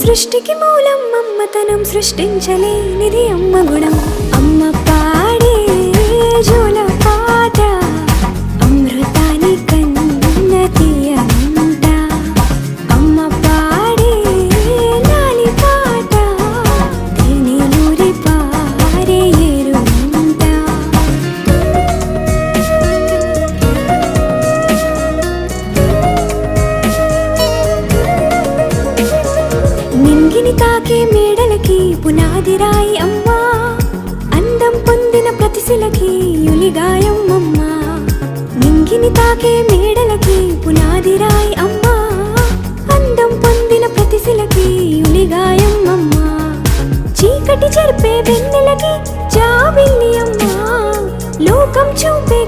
సృష్టికి మూలం అమ్మతనం, సృష్టించలేనిది అమ్మ గుణం. అమ్మ పాడే జోల పాట అమృతాని కన్న తీయంట. అమ్మ పాడే లాలి పాట తేనెలూరి పారే ఏరుంట. నింగిని తాకే మేడలకి పునాది రాయి అమ్మా, అందం పొందిన ప్రతిశిలకి యులిగాయం అమ్మా. నింగిని తాకే మేడలకి పునాది రాయి అమ్మా, అందం పొందిన ప్రతిశిలకి యులిగాయం అమ్మా. చీకటి చెరిపే వెన్నెలకి జాబిల్లి అమ్మా, లోకం చూపే